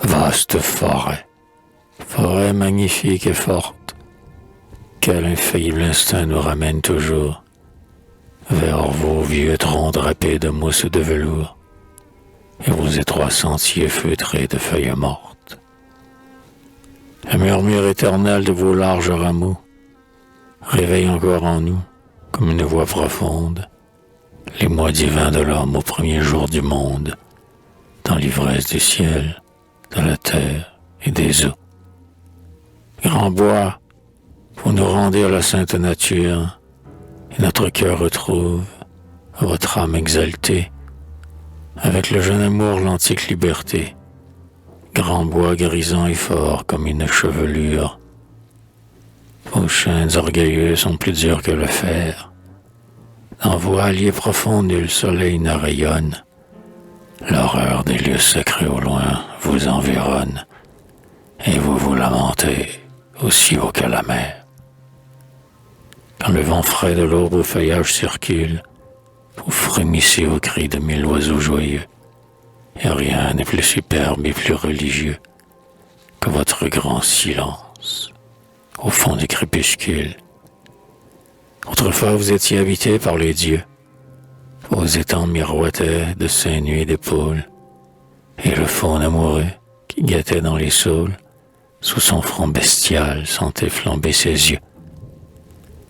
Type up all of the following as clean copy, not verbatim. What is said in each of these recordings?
Vaste forêt, forêt magnifique et forte, quel infaillible instinct nous ramène toujours vers vos vieux troncs drapés de mousse de velours et vos étroits sentiers feutrés de feuilles mortes. Le murmure éternel de vos larges rameaux réveille encore en nous, comme une voix profonde, les mois divins de l'homme au premier jour du monde, dans l'ivresse du ciel, de la terre et des eaux. Grand bois, vous nous rendez à la sainte nature, et notre cœur retrouve votre âme exaltée, avec le jeune amour, l'antique liberté. Grand bois grisant et fort comme une chevelure, vos chaînes orgueilleuses sont plus dures que le fer. Dans vos halliers profonds, nul soleil ne rayonne. L'horreur des lieux sacrés au loin vous environne, et vous vous lamentez aussi haut que la mer. Quand le vent frais de l'aube au feuillage circule, vous frémissez au cri de mille oiseaux joyeux, et rien n'est plus superbe et plus religieux que votre grand silence au fond du crépuscule. Autrefois vous étiez habité par les dieux, vos étangs miroitaient de seins nus et d'épaules, et le faune amoureux qui guettait dans les saules, sous son front bestial sentait flamber ses yeux.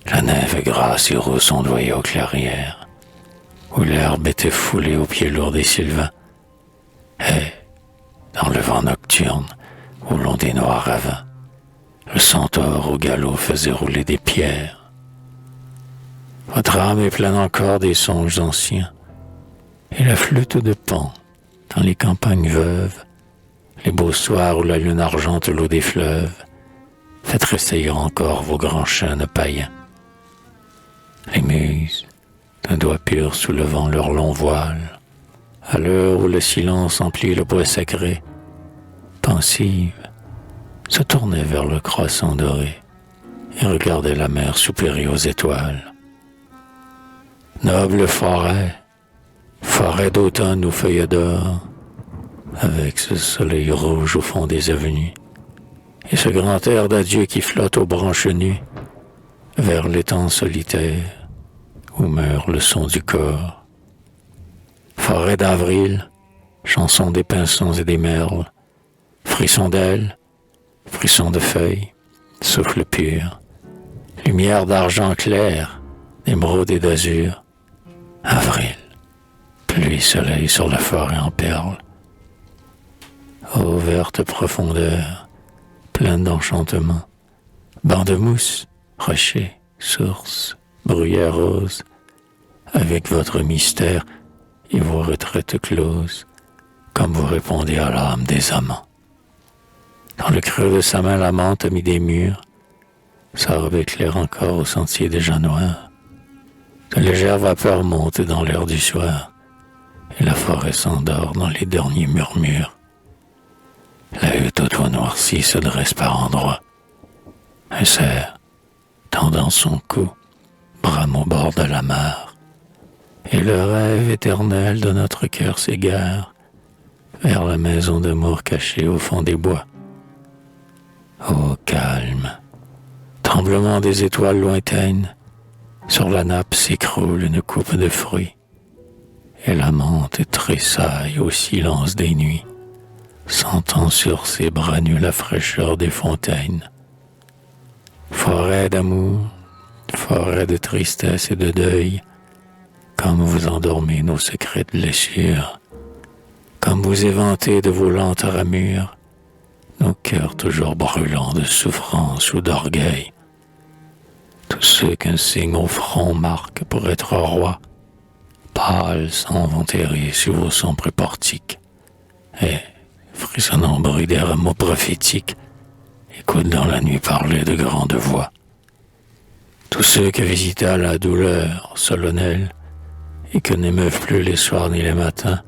La neve grasse et rousse ondoyait aux clairières, où l'herbe était foulée aux pieds lourds des sylvains, et, dans le vent nocturne, au long des noirs ravins, le centaure au galop faisait rouler des pierres. Votre âme est pleine encore des songes anciens, et la flûte de Pan, dans les campagnes veuves, les beaux soirs où la lune argente l'eau des fleuves, fait tressaillir encore vos grands chênes païens. Les muses, d'un doigt pur soulevant leur long voile, à l'heure où le silence emplit le bois sacré, pensives, se tournaient vers le croissant doré et regardaient la mer soupirer aux étoiles. Noble forêt, forêt d'automne aux feuilles d'or, avec ce soleil rouge au fond des avenues, et ce grand air d'adieu qui flotte aux branches nues, vers l'étang solitaire où meurt le son du corps. Forêt d'avril, chanson des pinsons et des merles, frisson d'ailes, frisson de feuilles, souffle pur, lumière d'argent clair, d'émeraude et d'azur. Avril, pluie, soleil sur la forêt en perles. Ô verte profondeur, pleine d'enchantement, banc de mousse, rochers, sources, bruyères roses, avec votre mystère et vos retraites closes, comme vous répondez à l'âme des amants. Dans le creux de sa main, la menthe a mis des murs, sa robe éclaire encore au sentier déjà noir. De légères vapeurs montent dans l'air du soir, et la forêt s'endort dans les derniers murmures. La hutte au toit noirci se dresse par endroits. Un cerf, tendant son cou, brame au bord de la mare, et le rêve éternel de notre cœur s'égare vers la maison d'amour cachée au fond des bois. Ô calme, tremblement des étoiles lointaines, sur la nappe s'écroule une coupe de fruits, et la menthe tressaille au silence des nuits, sentant sur ses bras nus la fraîcheur des fontaines. Forêt d'amour, forêt de tristesse et de deuil, comme vous endormez nos secrètes blessures, comme vous éventez de vos lentes ramures nos cœurs toujours brûlants de souffrance ou d'orgueil. Tous ceux qu'un signe au front marque pour être roi, pâles s'en vont errer sur vos sombres portiques, et, frissonnant bruit des rameaux prophétiques, écoutent dans la nuit parler de grandes voix. Tous ceux que visita la douleur solennelle, et que n'émeuvent plus les soirs ni les matins,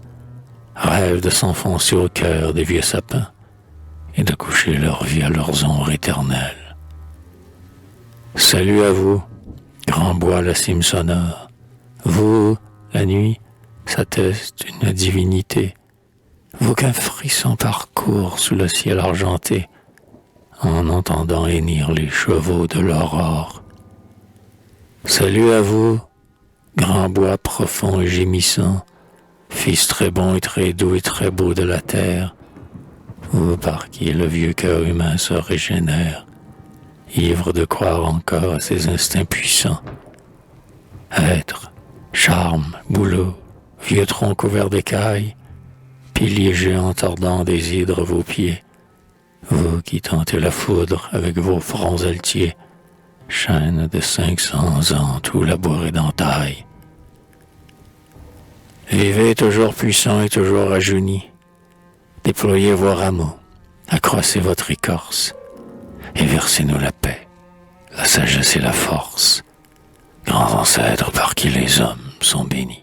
rêvent de s'enfoncer au cœur des vieux sapins, et de coucher leur vie à leurs ombres éternelles. Salut à vous, grand bois la cime sonore. Vous, la nuit, s'atteste une divinité. vous qu'un frisson parcourt sous le ciel argenté, en entendant hennir les chevaux de l'aurore. Salut à vous, grand bois profond et gémissant, fils très bon et très doux et très beau de la terre, vous par qui le vieux cœur humain se régénère, ivre de croire encore à ses instincts puissants. Être, charme, bouleau, vieux tronc couvert d'écailles, piliers géants tordant des hydres vos pieds, vous qui tentez la foudre avec vos fronts altiers, chaîne de 500 ans tout labouré d'entailles. Vivez toujours puissant et toujours rajeuni, déployez vos rameaux, accroissez votre écorce, et versez-nous la paix, la sagesse et la force, grands ancêtres par qui les hommes sont bénis.